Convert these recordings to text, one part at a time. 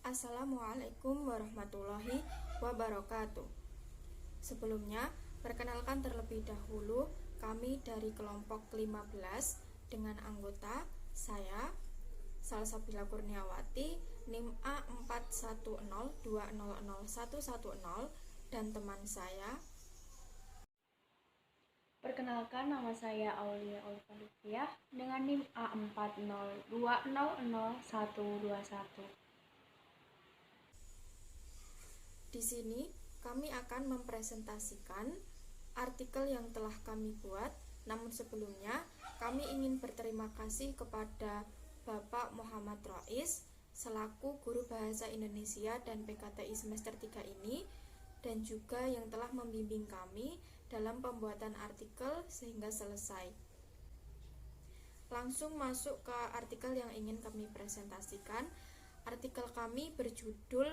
Assalamualaikum warahmatullahi wabarakatuh. Sebelumnya, perkenalkan terlebih dahulu kami dari kelompok 15 dengan anggota saya, Salsabila Kurniawati, NIM A4102000110 dan teman saya. Perkenalkan, nama saya Aulia Olivia dengan NIM A40200121. Di sini kami akan mempresentasikan artikel yang telah kami buat. Namun sebelumnya, kami ingin berterima kasih kepada Bapak Muhammad Rois selaku Guru Bahasa Indonesia dan PKTI semester 3 ini, dan juga yang telah membimbing kami dalam pembuatan artikel sehingga selesai. Langsung masuk ke artikel yang ingin kami presentasikan. Artikel kami berjudul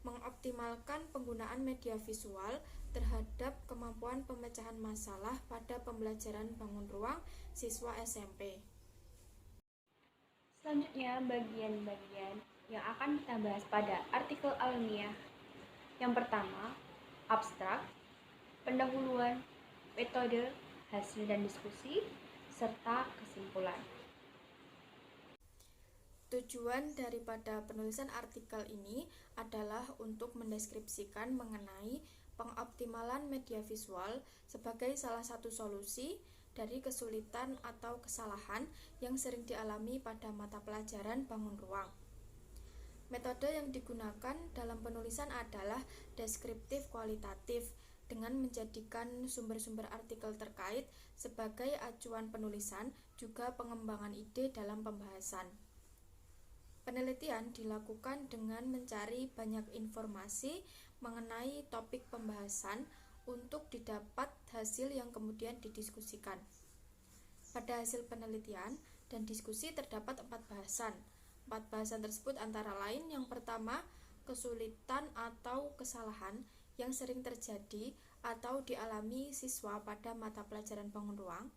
mengoptimalkan penggunaan media visual terhadap kemampuan pemecahan masalah pada pembelajaran bangun ruang siswa SMP. Selanjutnya, bagian-bagian yang akan kita bahas pada artikel alamiah. Yang pertama, abstrak, pendahuluan, metode, hasil dan diskusi, serta kesimpulan. Tujuan daripada penulisan artikel ini adalah untuk mendeskripsikan mengenai pengoptimalan media visual sebagai salah satu solusi dari kesulitan atau kesalahan yang sering dialami pada mata pelajaran bangun ruang. Metode yang digunakan dalam penulisan adalah deskriptif kualitatif dengan menjadikan sumber-sumber artikel terkait sebagai acuan penulisan, juga pengembangan ide dalam pembahasan. Penelitian dilakukan dengan mencari banyak informasi mengenai topik pembahasan untuk didapat hasil yang kemudian didiskusikan. Pada hasil penelitian dan diskusi terdapat 4 bahasan. 4 bahasan tersebut antara lain: yang pertama, kesulitan atau kesalahan yang sering terjadi atau dialami siswa pada mata pelajaran bangun ruang.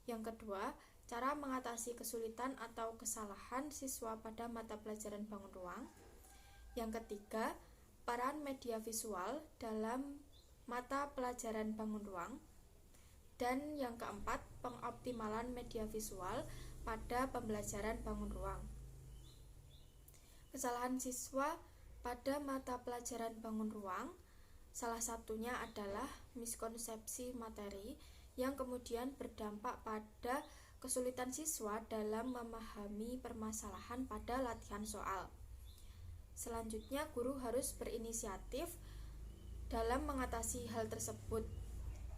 Yang kedua, cara mengatasi kesulitan atau kesalahan siswa pada mata pelajaran bangun ruang. Yang ketiga, peran media visual dalam mata pelajaran bangun ruang. Dan yang keempat, pengoptimalan media visual pada pembelajaran bangun ruang. Kesalahan siswa pada mata pelajaran bangun ruang salah satunya adalah miskonsepsi materi yang kemudian berdampak pada kesulitan siswa dalam memahami permasalahan pada latihan soal. Selanjutnya, guru harus berinisiatif dalam mengatasi hal tersebut.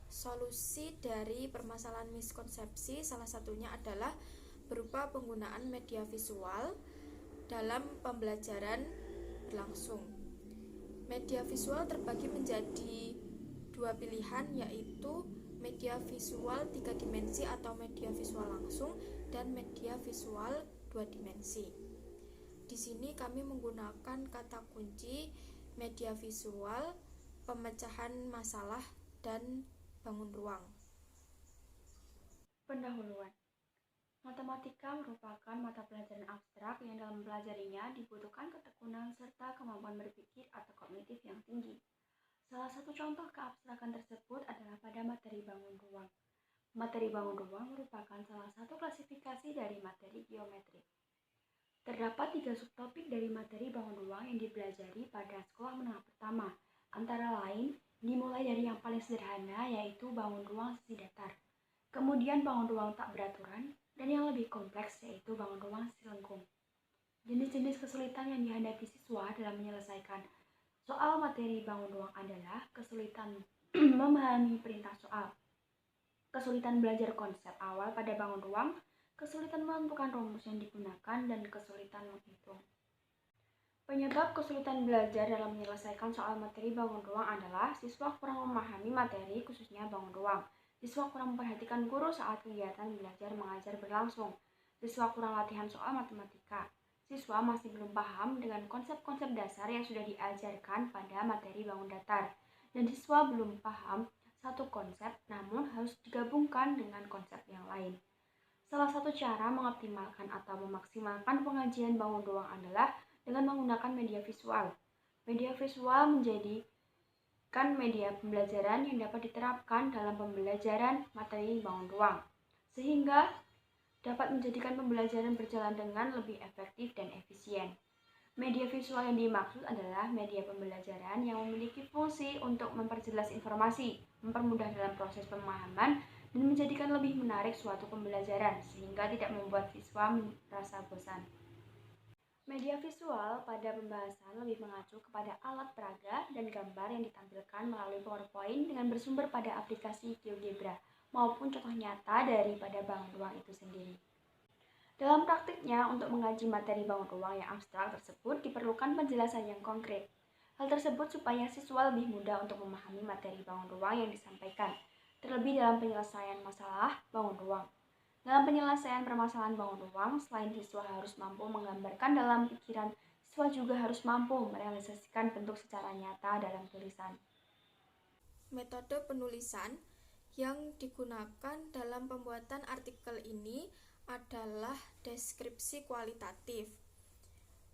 Solusi dari permasalahan miskonsepsi salah satunya adalah berupa penggunaan media visual dalam pembelajaran berlangsung. Media visual terbagi menjadi 2 pilihan, yaitu media visual 3 dimensi atau media visual langsung dan media visual 2 dimensi. Di sini kami menggunakan kata kunci media visual, pemecahan masalah, dan bangun ruang. Pendahuluan. Matematika merupakan mata pelajaran abstrak yang dalam mempelajarinya dibutuhkan ketekunan serta kemampuan berpikir atau kognitif yang tinggi. Salah satu contoh keabstrakan tersebut adalah pada materi bangun ruang. Materi bangun ruang merupakan salah satu klasifikasi dari materi geometri. Terdapat 3 subtopik dari materi bangun ruang yang dipelajari pada sekolah menengah pertama, antara lain dimulai dari yang paling sederhana, yaitu bangun ruang sisi datar. Kemudian bangun ruang tak beraturan, dan yang lebih kompleks, yaitu bangun ruang sisi lengkung. Jenis-jenis kesulitan yang dihadapi siswa dalam menyelesaikan soal materi bangun ruang adalah kesulitan memahami perintah soal, kesulitan belajar konsep awal pada bangun ruang, kesulitan menentukan rumus yang digunakan, dan kesulitan menghitung. Penyebab kesulitan belajar dalam menyelesaikan soal materi bangun ruang adalah siswa kurang memahami materi, khususnya bangun ruang. Siswa kurang memperhatikan guru saat kegiatan belajar mengajar berlangsung. Siswa kurang latihan soal matematika. Siswa masih belum paham dengan konsep-konsep dasar yang sudah diajarkan pada materi bangun datar. Dan siswa belum paham satu konsep namun harus digabungkan dengan konsep yang lain. Salah satu cara mengoptimalkan atau memaksimalkan pengajian bangun ruang adalah dengan menggunakan media visual. Media visual menjadikan media pembelajaran yang dapat diterapkan dalam pembelajaran materi bangun ruang, sehingga dapat menjadikan pembelajaran berjalan dengan lebih efektif dan efisien. Media visual yang dimaksud adalah media pembelajaran yang memiliki fungsi untuk memperjelas informasi, mempermudah dalam proses pemahaman, dan menjadikan lebih menarik suatu pembelajaran sehingga tidak membuat siswa merasa bosan. Media visual pada pembahasan lebih mengacu kepada alat peraga dan gambar yang ditampilkan melalui PowerPoint dengan bersumber pada aplikasi GeoGebra maupun contoh nyata daripada bangun ruang itu sendiri. Dalam praktiknya, untuk mengaji materi bangun ruang yang abstrak tersebut diperlukan penjelasan yang konkret. Hal tersebut supaya siswa lebih mudah untuk memahami materi bangun ruang yang disampaikan, terlebih dalam penyelesaian masalah bangun ruang. Dalam penyelesaian permasalahan bangun ruang, selain siswa harus mampu menggambarkan dalam pikiran, siswa juga harus mampu merealisasikan bentuk secara nyata dalam tulisan. Metode penulisan yang digunakan dalam pembuatan artikel ini adalah deskripsi kualitatif.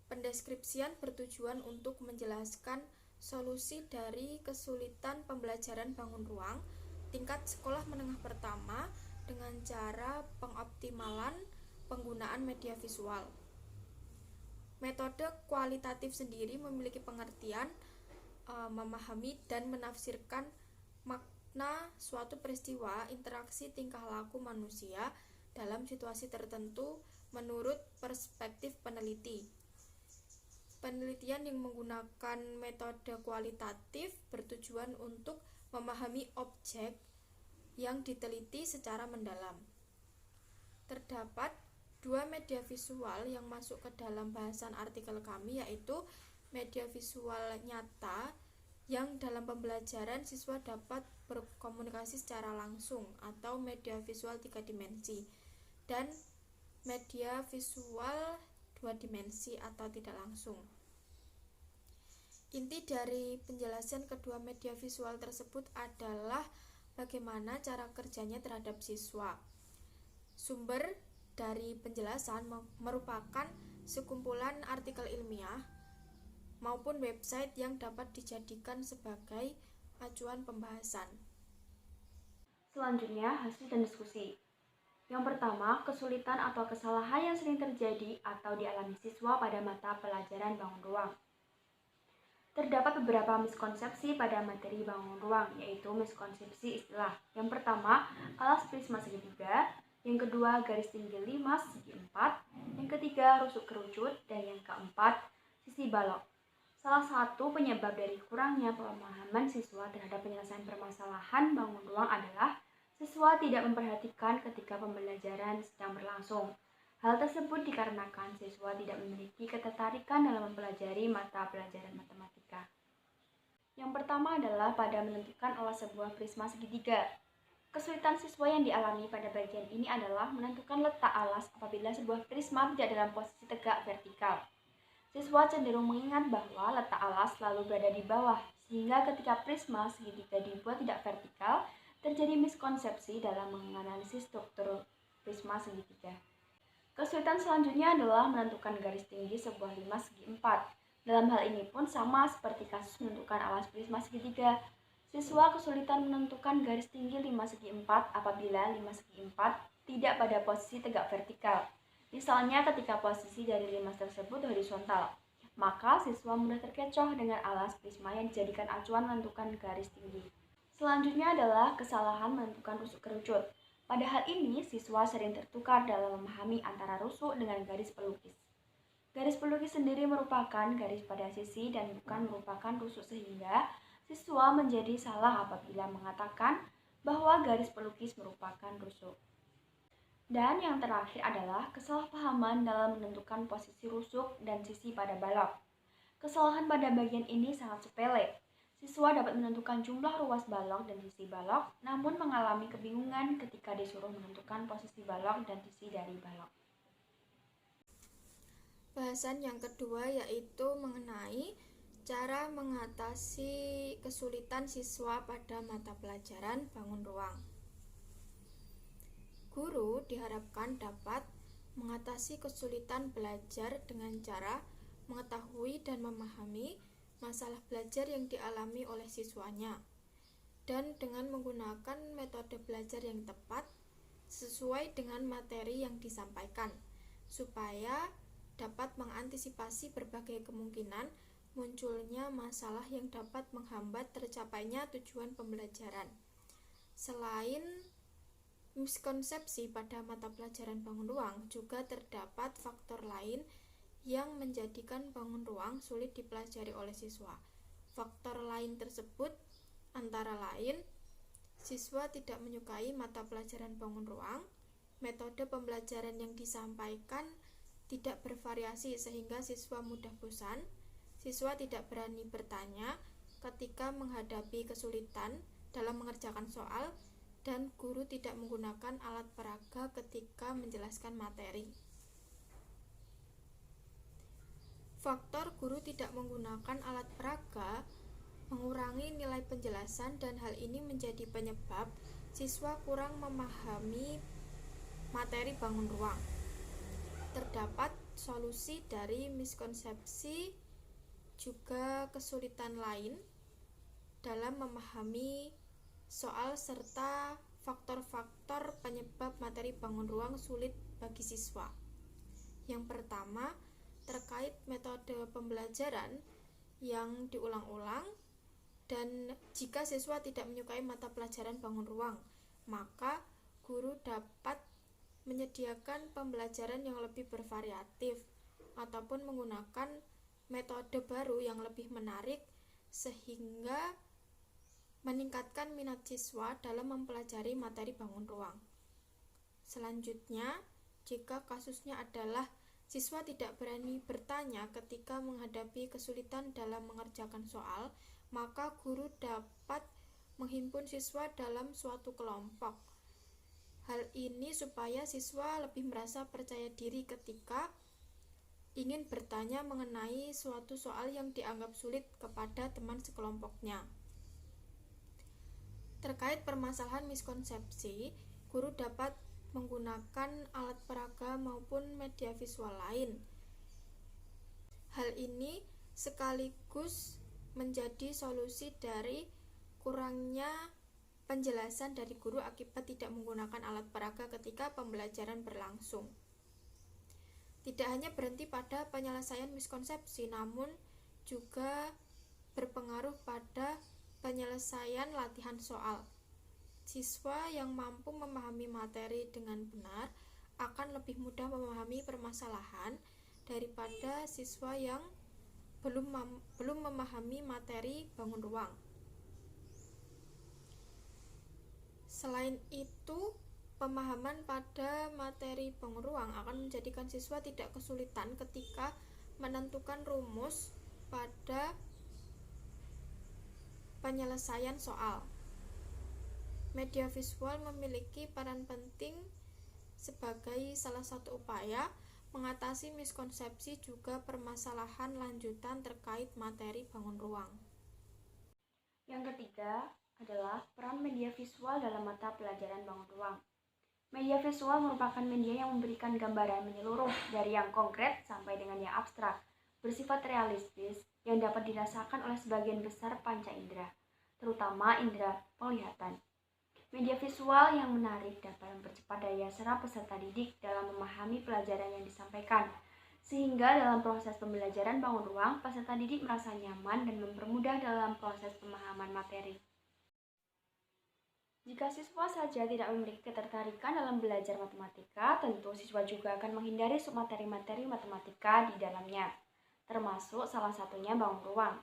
Pendeskripsian bertujuan untuk menjelaskan solusi dari kesulitan pembelajaran bangun ruang tingkat sekolah menengah pertama dengan cara pengoptimalan penggunaan media visual. Metode kualitatif sendiri memiliki pengertian memahami dan menafsirkan makna suatu peristiwa interaksi tingkah laku manusia dalam situasi tertentu menurut perspektif peneliti. Penelitian yang menggunakan metode kualitatif bertujuan untuk memahami objek yang diteliti secara mendalam. Terdapat dua media visual yang masuk ke dalam bahasan artikel kami, yaitu media visual nyata yang dalam pembelajaran siswa dapat berkomunikasi secara langsung atau media visual 3 dimensi, dan media visual 2 dimensi atau tidak langsung. Inti dari penjelasan kedua media visual tersebut adalah bagaimana cara kerjanya terhadap siswa. Sumber dari penjelasan merupakan sekumpulan artikel ilmiah maupun website yang dapat dijadikan sebagai acuan pembahasan. Selanjutnya, hasil dan diskusi. Yang pertama, kesulitan atau kesalahan yang sering terjadi atau dialami siswa pada mata pelajaran bangun ruang. Terdapat beberapa miskonsepsi pada materi bangun ruang, yaitu miskonsepsi istilah. Yang pertama, alas prisma segitiga. Yang kedua, garis tinggi 5 segi 4. Yang ketiga, rusuk kerucut. Dan yang keempat, sisi balok. Salah satu penyebab dari kurangnya pemahaman siswa terhadap penyelesaian permasalahan bangun ruang adalah siswa tidak memperhatikan ketika pembelajaran sedang berlangsung. Hal tersebut dikarenakan siswa tidak memiliki ketertarikan dalam mempelajari mata pelajaran matematika. Yang pertama adalah pada menentukan alas sebuah prisma segitiga. Kesulitan siswa yang dialami pada bagian ini adalah menentukan letak alas apabila sebuah prisma tidak dalam posisi tegak vertikal. Siswa cenderung mengingat bahwa letak alas selalu berada di bawah, sehingga ketika prisma segitiga dibuat tidak vertikal, terjadi miskonsepsi dalam menganalisis struktur prisma segitiga. Kesulitan selanjutnya adalah menentukan garis tinggi sebuah 5 segi 4. Dalam hal ini pun sama seperti kasus menentukan alas prisma segitiga. Siswa kesulitan menentukan garis tinggi 5 segi 4 apabila 5 segi 4 tidak pada posisi tegak vertikal. Misalnya ketika posisi dari 5 tersebut horizontal, maka siswa mudah terkecoh dengan alas prisma yang dijadikan acuan menentukan garis tinggi. Selanjutnya adalah kesalahan menentukan rusuk kerucut. Pada hal ini, siswa sering tertukar dalam memahami antara rusuk dengan garis pelukis. Garis pelukis sendiri merupakan garis pada sisi dan bukan merupakan rusuk, sehingga siswa menjadi salah apabila mengatakan bahwa garis pelukis merupakan rusuk. Dan yang terakhir adalah kesalahpahaman dalam menentukan posisi rusuk dan sisi pada balok. Kesalahan pada bagian ini sangat sepele. Siswa dapat menentukan jumlah ruas balok dan sisi balok, namun mengalami kebingungan ketika disuruh menentukan posisi balok dan sisi dari balok. Bahasan yang kedua yaitu mengenai cara mengatasi kesulitan siswa pada mata pelajaran bangun ruang. Guru diharapkan dapat mengatasi kesulitan belajar dengan cara mengetahui dan memahami masalah belajar yang dialami oleh siswanya, dan dengan menggunakan metode belajar yang tepat sesuai dengan materi yang disampaikan, supaya dapat mengantisipasi berbagai kemungkinan munculnya masalah yang dapat menghambat tercapainya tujuan pembelajaran. Selain miskonsepsi pada mata pelajaran bangun ruang, juga terdapat faktor lain yang menjadikan bangun ruang sulit dipelajari oleh siswa. Faktor lain tersebut antara lain siswa tidak menyukai mata pelajaran bangun ruang, metode pembelajaran yang disampaikan tidak bervariasi sehingga siswa mudah bosan, siswa tidak berani bertanya ketika menghadapi kesulitan dalam mengerjakan soal, dan guru tidak menggunakan alat peraga ketika menjelaskan materi. Faktor guru tidak menggunakan alat peraga mengurangi nilai penjelasan, dan hal ini menjadi penyebab siswa kurang memahami materi bangun ruang. Terdapat solusi dari miskonsepsi juga kesulitan lain dalam memahami soal serta faktor-faktor penyebab materi bangun ruang sulit bagi siswa. Yang pertama, terkait metode pembelajaran yang diulang-ulang, dan jika siswa tidak menyukai mata pelajaran bangun ruang, maka guru dapat menyediakan pembelajaran yang lebih bervariatif ataupun menggunakan metode baru yang lebih menarik sehingga meningkatkan minat siswa dalam mempelajari materi bangun ruang. Selanjutnya, jika kasusnya adalah siswa tidak berani bertanya ketika menghadapi kesulitan dalam mengerjakan soal, maka guru dapat menghimpun siswa dalam suatu kelompok. Hal ini supaya siswa lebih merasa percaya diri ketika ingin bertanya mengenai suatu soal yang dianggap sulit kepada teman sekelompoknya. Terkait permasalahan miskonsepsi, guru dapat menggunakan alat peraga maupun media visual lain. Hal ini sekaligus menjadi solusi dari kurangnya penjelasan dari guru akibat tidak menggunakan alat peraga ketika pembelajaran berlangsung. Tidak hanya berhenti pada penyelesaian miskonsepsi, namun juga berpengaruh pada penyelesaian latihan soal. Siswa yang mampu memahami materi dengan benar akan lebih mudah memahami permasalahan daripada siswa yang belum memahami materi bangun ruang. Selain itu, pemahaman pada materi bangun ruang akan menjadikan siswa tidak kesulitan ketika menentukan rumus pada penyelesaian soal. Media visual memiliki peran penting sebagai salah satu upaya mengatasi miskonsepsi juga permasalahan lanjutan terkait materi bangun ruang. Yang ketiga adalah peran media visual dalam mata pelajaran bangun ruang. Media visual merupakan media yang memberikan gambaran menyeluruh dari yang konkret sampai dengan yang abstrak, bersifat realistis yang dapat dirasakan oleh sebagian besar panca indera, terutama indera penglihatan. Media visual yang menarik dapat mempercepat daya serap peserta didik dalam memahami pelajaran yang disampaikan, sehingga dalam proses pembelajaran bangun ruang, peserta didik merasa nyaman dan mempermudah dalam proses pemahaman materi. Jika siswa saja tidak memiliki ketertarikan dalam belajar matematika, tentu siswa juga akan menghindari submateri-materi matematika di dalamnya, termasuk salah satunya bangun ruang.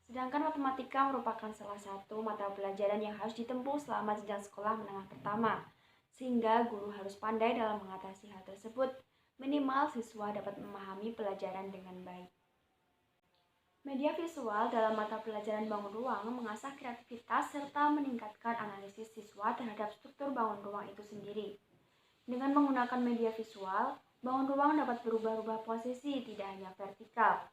Sedangkan matematika merupakan salah satu mata pelajaran yang harus ditempuh selama jenjang sekolah menengah pertama, sehingga guru harus pandai dalam mengatasi hal tersebut, minimal siswa dapat memahami pelajaran dengan baik. Media visual dalam mata pelajaran bangun ruang mengasah kreativitas serta meningkatkan analisis siswa terhadap struktur bangun ruang itu sendiri. Dengan menggunakan media visual, bangun ruang dapat berubah-ubah posisi, tidak hanya vertikal.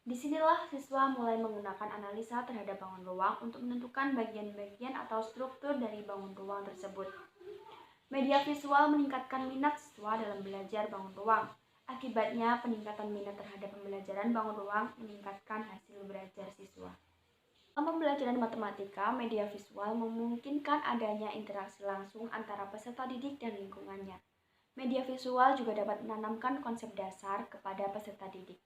Disinilah siswa mulai menggunakan analisa terhadap bangun ruang untuk menentukan bagian-bagian atau struktur dari bangun ruang tersebut. Media visual meningkatkan minat siswa dalam belajar bangun ruang. Akibatnya, peningkatan minat terhadap pembelajaran bangun ruang meningkatkan hasil belajar siswa. Dalam pembelajaran matematika, media visual memungkinkan adanya interaksi langsung antara peserta didik dan lingkungannya. Media visual juga dapat menanamkan konsep dasar kepada peserta didik.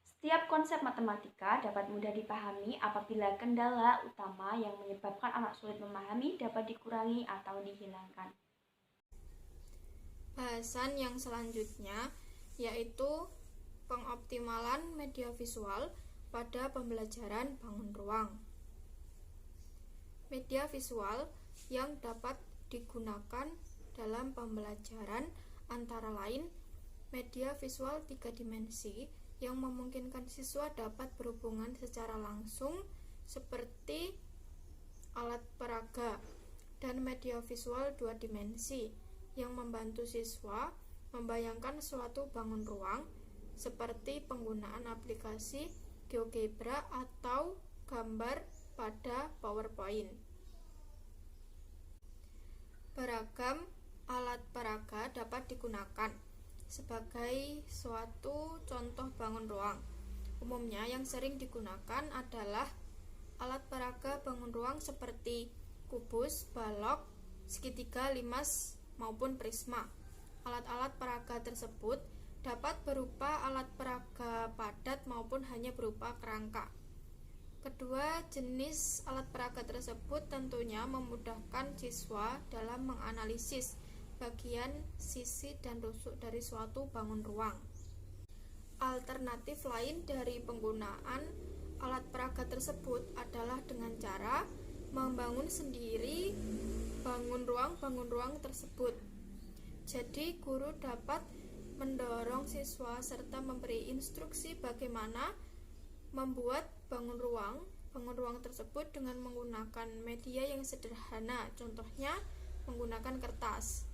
Setiap konsep matematika dapat mudah dipahami apabila kendala utama yang menyebabkan anak sulit memahami dapat dikurangi atau dihilangkan. Bahasan yang selanjutnya yaitu pengoptimalan media visual pada pembelajaran bangun ruang. Media visual yang dapat digunakan dalam pembelajaran antara lain media visual 3 dimensi yang memungkinkan siswa dapat berhubungan secara langsung seperti alat peraga, dan media visual 2 dimensi yang membantu siswa membayangkan suatu bangun ruang seperti penggunaan aplikasi GeoGebra atau gambar pada PowerPoint. Beragam alat peraga dapat digunakan sebagai suatu contoh bangun ruang. Umumnya yang sering digunakan adalah alat peraga bangun ruang seperti kubus, balok, segitiga, limas, maupun prisma. Alat-alat peraga tersebut dapat berupa alat peraga padat maupun hanya berupa kerangka. Kedua jenis alat peraga tersebut tentunya memudahkan siswa dalam menganalisis bagian, sisi, dan rusuk dari suatu bangun ruang. Alternatif lain dari penggunaan alat peraga tersebut adalah dengan cara membangun sendiri bangun ruang tersebut. Jadi guru dapat mendorong siswa serta memberi instruksi bagaimana membuat bangun ruang tersebut dengan menggunakan media yang sederhana, contohnya menggunakan kertas.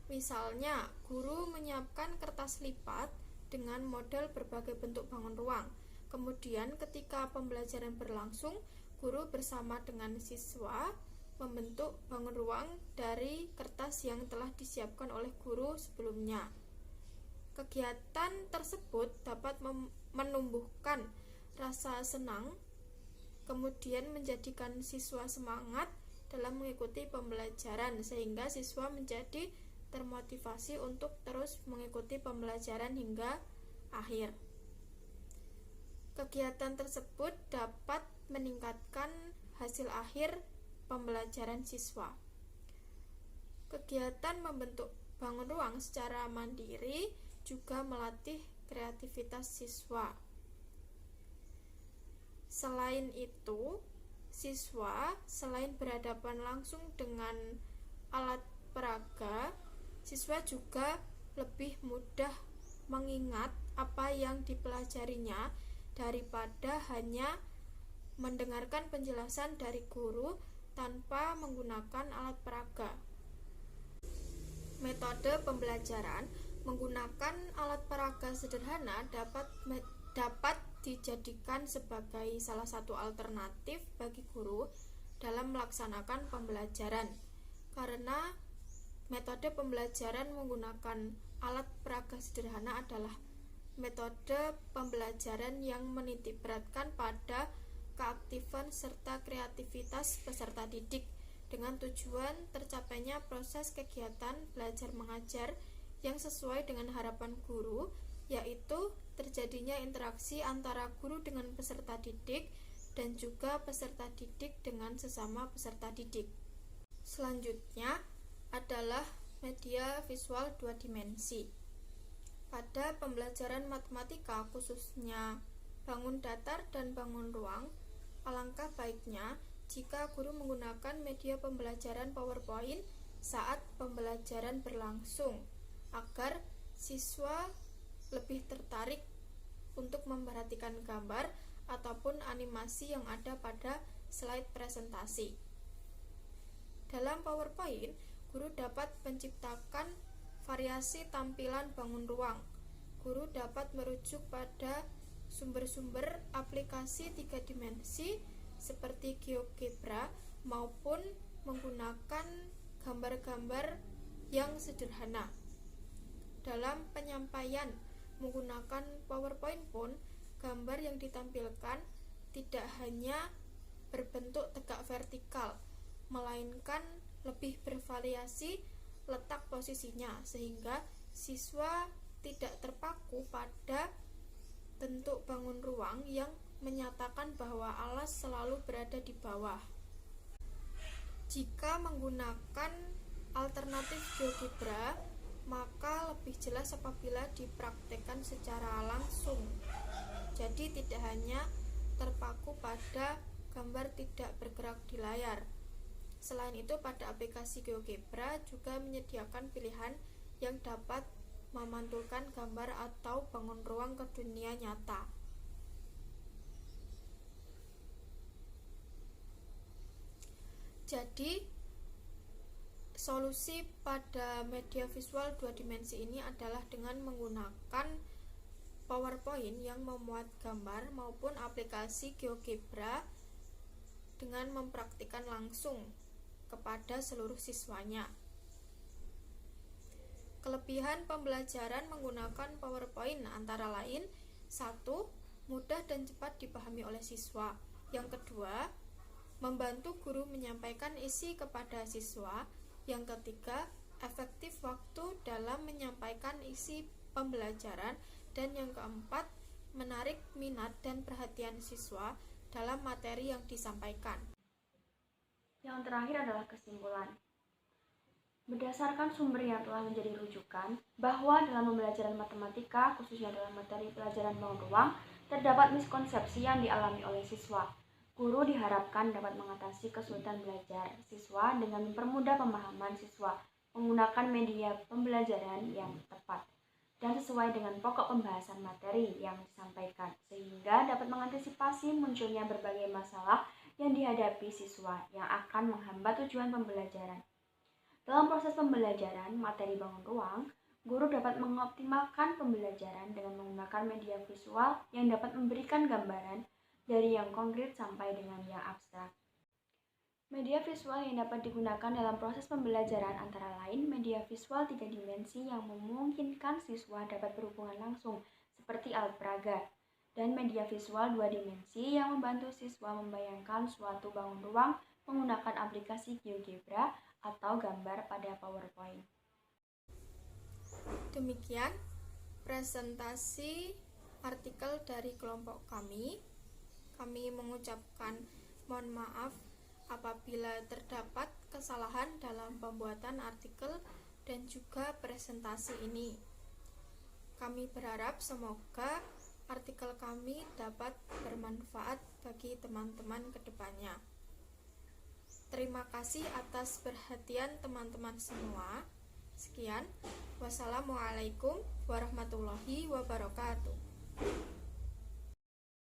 Misalnya, guru menyiapkan kertas lipat dengan model berbagai bentuk bangun ruang. Kemudian ketika pembelajaran berlangsung, guru bersama dengan siswa membentuk bangun ruang dari kertas yang telah disiapkan oleh guru sebelumnya. Kegiatan tersebut dapat menumbuhkan rasa senang, kemudian menjadikan siswa semangat dalam mengikuti pembelajaran sehingga siswa menjadi termotivasi untuk terus mengikuti pembelajaran hingga akhir. Kegiatan tersebut dapat meningkatkan hasil akhir pembelajaran siswa. Kegiatan membentuk bangun ruang secara mandiri juga melatih kreativitas siswa. Selain itu, siswa selain berhadapan langsung dengan alat peraga, siswa juga lebih mudah mengingat apa yang dipelajarinya daripada hanya mendengarkan penjelasan dari guru tanpa menggunakan alat peraga. Metode pembelajaran menggunakan alat peraga sederhana dapat dijadikan sebagai salah satu alternatif bagi guru dalam melaksanakan pembelajaran, karena metode pembelajaran menggunakan alat peraga sederhana adalah metode pembelajaran yang menitikberatkan pada keaktifan serta kreativitas peserta didik dengan tujuan tercapainya proses kegiatan belajar mengajar yang sesuai dengan harapan guru, yaitu terjadinya interaksi antara guru dengan peserta didik dan juga peserta didik dengan sesama peserta didik. Selanjutnya adalah media visual 2 dimensi. Pada pembelajaran matematika khususnya bangun datar dan bangun ruang, alangkah baiknya jika guru menggunakan media pembelajaran PowerPoint saat pembelajaran berlangsung agar siswa lebih tertarik untuk memperhatikan gambar ataupun animasi yang ada pada slide presentasi. Dalam PowerPoint, guru dapat menciptakan variasi tampilan bangun ruang. Guru dapat merujuk pada sumber-sumber aplikasi 3 dimensi seperti GeoGebra maupun menggunakan gambar-gambar yang sederhana. dalam penyampaian menggunakan PowerPoint pun, gambar yang ditampilkan tidak hanya berbentuk tegak vertikal, melainkan lebih bervariasi letak posisinya, sehingga siswa tidak terpaku pada bentuk bangun ruang yang menyatakan bahwa alas selalu berada di bawah. Jika menggunakan alternatif GeoGebra, maka lebih jelas apabila dipraktekkan secara langsung. Jadi tidak hanya terpaku pada gambar tidak bergerak di layar. Selain itu, pada aplikasi GeoGebra juga menyediakan pilihan yang dapat memantulkan gambar atau bangun ruang ke dunia nyata. Jadi, solusi pada media visual 2 dimensi ini adalah dengan menggunakan PowerPoint yang memuat gambar maupun aplikasi GeoGebra dengan mempraktikkan langsung kepada seluruh siswanya. Kelebihan pembelajaran menggunakan PowerPoint antara lain: 1. Mudah dan cepat dipahami oleh siswa. Yang kedua, membantu guru menyampaikan isi kepada siswa. Yang ketiga, efektif waktu dalam menyampaikan isi pembelajaran. Dan yang keempat, menarik minat dan perhatian siswa dalam materi yang disampaikan. Yang terakhir adalah kesimpulan. Berdasarkan sumber yang telah menjadi rujukan, bahwa dalam pembelajaran matematika, khususnya dalam materi pelajaran bangun ruang, terdapat miskonsepsi yang dialami oleh siswa. Guru diharapkan dapat mengatasi kesulitan belajar siswa dengan mempermudah pemahaman siswa menggunakan media pembelajaran yang tepat dan sesuai dengan pokok pembahasan materi yang disampaikan, sehingga dapat mengantisipasi munculnya berbagai masalah yang dihadapi siswa yang akan menghambat tujuan pembelajaran. Dalam proses pembelajaran materi bangun ruang, guru dapat mengoptimalkan pembelajaran dengan menggunakan media visual yang dapat memberikan gambaran dari yang konkret sampai dengan yang abstrak. Media visual yang dapat digunakan dalam proses pembelajaran antara lain media visual 3 dimensi yang memungkinkan siswa dapat berhubungan langsung seperti alat peraga, dan media visual 2 dimensi yang membantu siswa membayangkan suatu bangun ruang menggunakan aplikasi GeoGebra atau gambar pada PowerPoint. Demikian presentasi artikel dari kelompok kami. Kami mengucapkan mohon maaf apabila terdapat kesalahan dalam pembuatan artikel dan juga presentasi ini. Kami berharap semoga artikel kami dapat bermanfaat bagi teman-teman ke depannya. Terima kasih atas perhatian teman-teman semua. Sekian, wassalamualaikum warahmatullahi wabarakatuh.